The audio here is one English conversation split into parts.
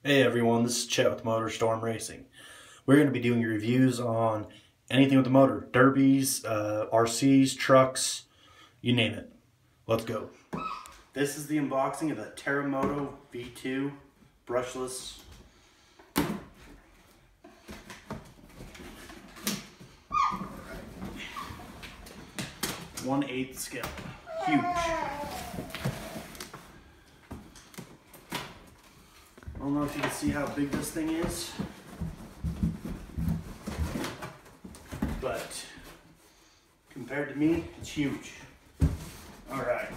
Hey everyone, this is Chet with Motor Storm Racing. We're going to be doing reviews on anything with the motor. Derbies, RCs, trucks, you name it. Let's go. This is the unboxing of the Terremoto V2 brushless. 1/8 scale. Huge. I don't know if you can see how big this thing is, but compared to me, it's huge. All right.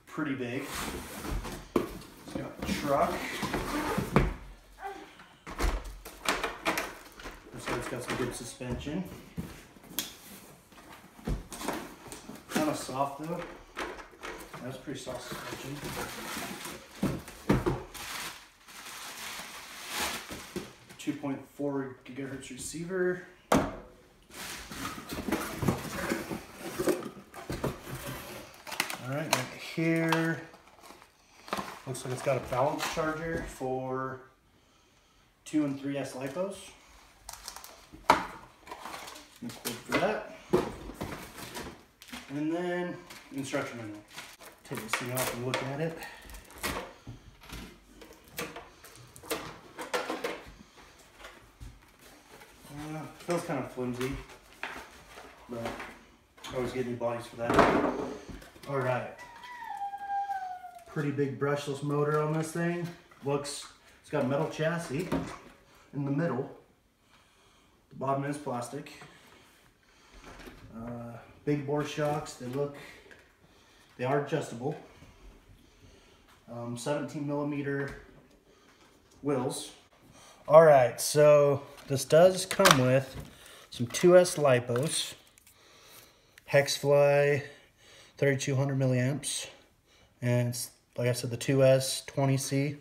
Pretty big. It's got a truck. Looks like it's got some good suspension. Kind of soft though. That's pretty soft suspension. .4 gigahertz receiver. Alright, right here. Looks like it's got a balance charger for 2 and 3S LiPos. For that. And then instruction manual. Take this thing off and look at it. Feels kind of flimsy, but I always get new bodies for that. All right, pretty big brushless motor on this thing. It's got a metal chassis in the middle. The bottom is plastic. Big bore shocks. They are adjustable. 17 millimeter wheels. All right, so this does come with some 2S LiPos, Hexfly 3200 milliamps, and it's, like I said, the 2S 20C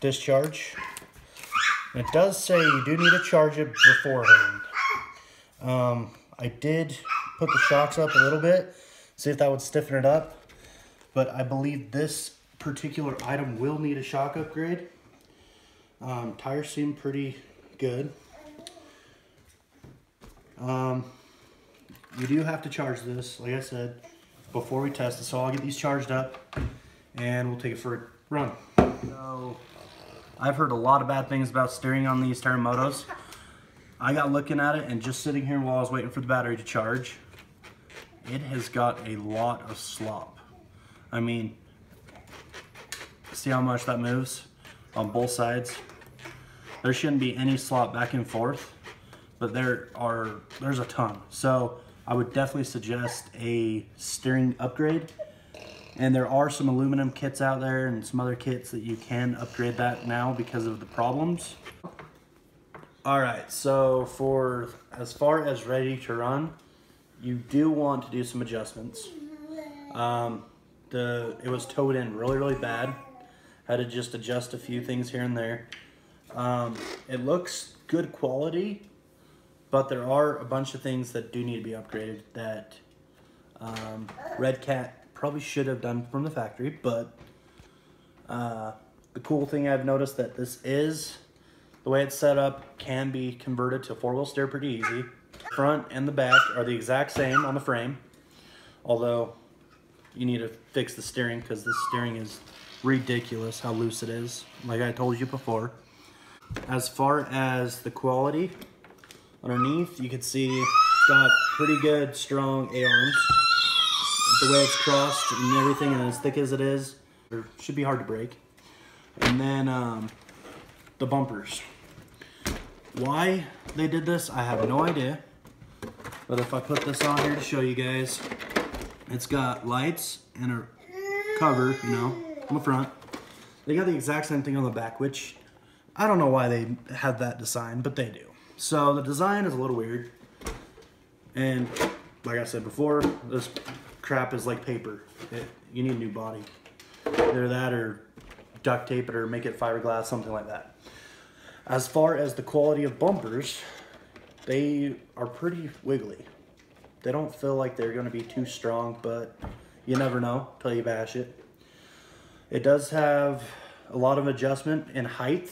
discharge. And it does say you do need to charge it beforehand. I did put the shocks up a little bit, see if that would stiffen it up, but I believe this particular item will need a shock upgrade. Tires seem pretty good. You do have to charge this, like I said, before we test it. So I'll get these charged up and we'll take it for a run. So I've heard a lot of bad things about steering on these Terremotos. I got looking at it, and just sitting here while I was waiting for the battery to charge, it has got a lot of slop. I mean, see how much that moves on both sides? There shouldn't be any slop back and forth, but there's a ton. So I would definitely suggest a steering upgrade. And there are some aluminum kits out there and some other kits that you can upgrade that now because of the problems. All right, so as far as ready to run, you do want to do some adjustments. It was towed in really bad. Had to just adjust a few things here and there. It looks good quality, but there are a bunch of things that do need to be upgraded that REDCAT probably should have done from the factory. But the cool thing I've noticed that this is, the way it's set up, can be converted to 4-wheel steer pretty easy. Front and the back are the exact same on the frame, although you need to fix the steering because the steering is ridiculous how loose it is, like I told you before. As far as the quality, underneath you can see it's got pretty good strong A-arms. The way it's crossed and everything, and as thick as it is, it should be hard to break. And then the bumpers. Why they did this, I have no idea. But if I put this on here to show you guys, it's got lights and a cover, you know, on the front. They got the exact same thing on the back, which I don't know why they have that design, but they do. So the design is a little weird. And like I said before, this crap is like paper. You need a new body. Either that or duct tape it or make it fiberglass, something like that. As far as the quality of bumpers, they are pretty wiggly. They don't feel like they're going to be too strong, but You never know till you bash it. It does have a lot of adjustment in height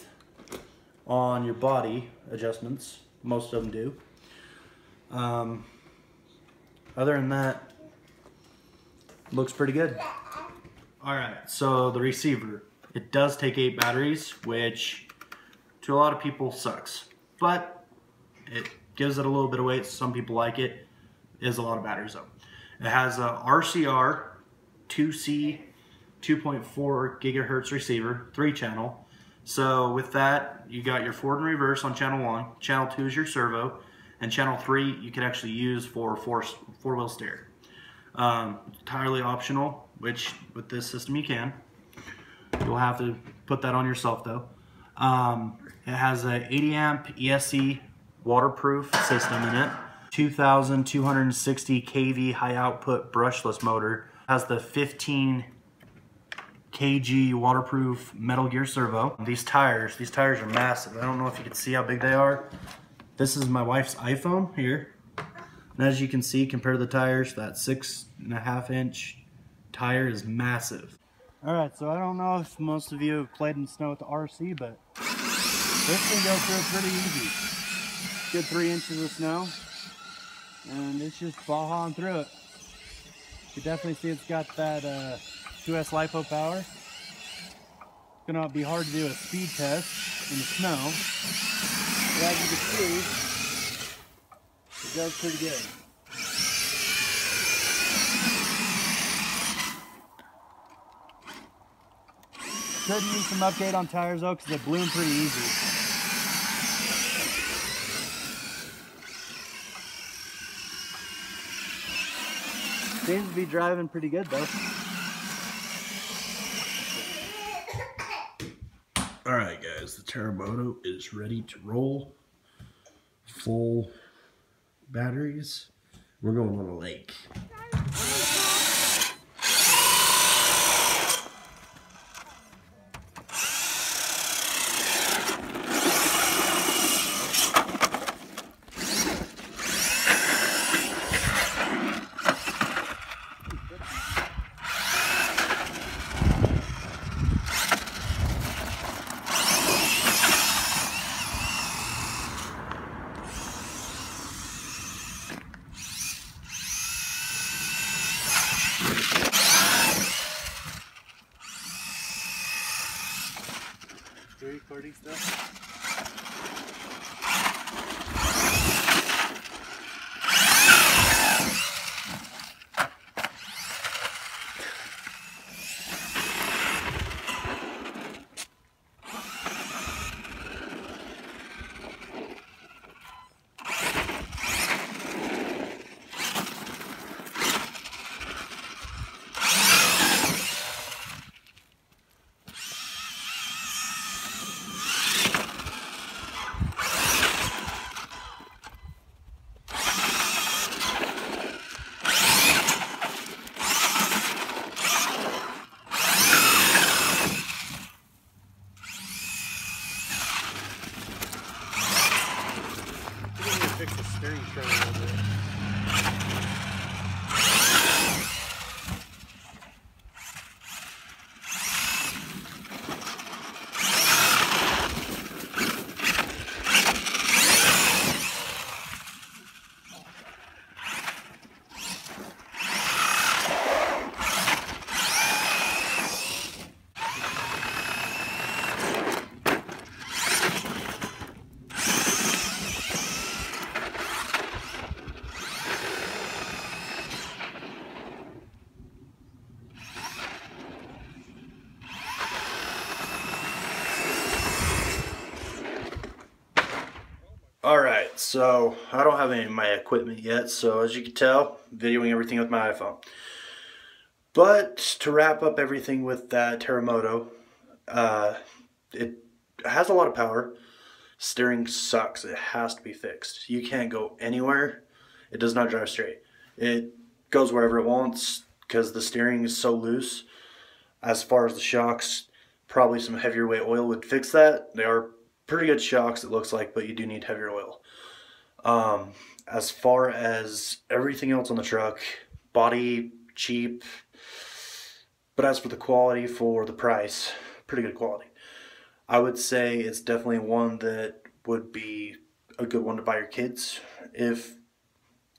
on your body adjustments. Most of them do. Other than that, looks pretty good. Alright, so the receiver. It does take 8 batteries, which to a lot of people sucks. But it gives it a little bit of weight. Some people like it. It is a lot of batteries though. It has a RCR 2C 2.4 gigahertz receiver, 3-channel. So with that, you got your forward and reverse on channel 1. Channel 2 is your servo. And channel 3 you can actually use for four-wheel steer. Entirely optional, which with this system you can. You'll have to put that on yourself though. It has a 80 amp ESC waterproof system in it. 2,260 kV high output brushless motor. Has the 15 kg waterproof Metal Gear servo. These tires are massive. I don't know if you can see how big they are. This is my wife's iPhone here. And as you can see, compared to the tires, that 6.5 inch tire is massive. Alright, so I don't know if most of you have played in the snow with the RC, but this can go through it pretty easy. Good 3 inches of snow, and it's just bawling through it. You can definitely see it's got that 2S LiPo power. It's gonna be hard to do a speed test in the snow, but as you can see, it does pretty good. Could use some update on tires though, because they bloom pretty easy. Seems to be driving pretty good though. Alright guys, the Terremoto is ready to roll. Full batteries. We're going on a lake. Are you recording stuff? Fix the steering trailer a little bit. Alright, so I don't have any of my equipment yet, so as you can tell, videoing everything with my iPhone. But to wrap up everything with that Terremoto, it has a lot of power. Steering sucks. It has to be fixed. You can't go anywhere. It does not drive straight. It goes wherever it wants because the steering is so loose. As far as the shocks, probably some heavier weight oil would fix that. They are pretty good shocks, it looks like, but you do need heavier oil. As far as everything else on the truck, body, cheap, But as for the quality for the price, pretty good quality. I would say it's definitely one that would be a good one to buy your kids if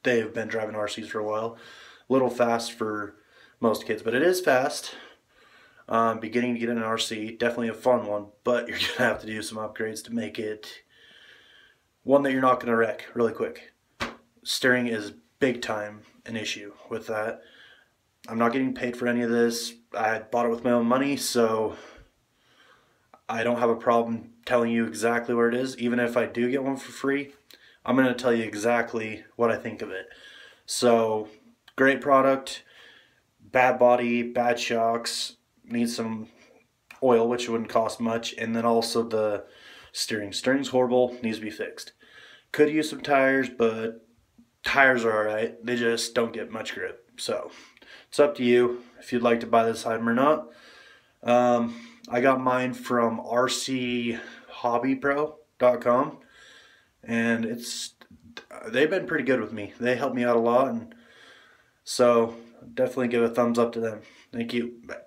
they've been driving RCs for a while. A little fast for most kids, but it is fast. Beginning to get an RC, definitely a fun one, but you're gonna have to do some upgrades to make it one that you're not gonna wreck really quick. Steering is big time an issue with that. I'm not getting paid for any of this. I bought it with my own money, so I don't have a problem telling you exactly where it is. Even if I do get one for free, I'm gonna tell you exactly what I think of it. So, great product, bad body, bad shocks, needs some oil, which wouldn't cost much, and then also the steering. Steering's horrible, needs to be fixed. Could use some tires, but tires are alright. They just don't get much grip. So, it's up to you if you'd like to buy this item or not. I got mine from rchobbypro.com, and they've been pretty good with me. They helped me out a lot, and so definitely give a thumbs up to them. Thank you. Bye.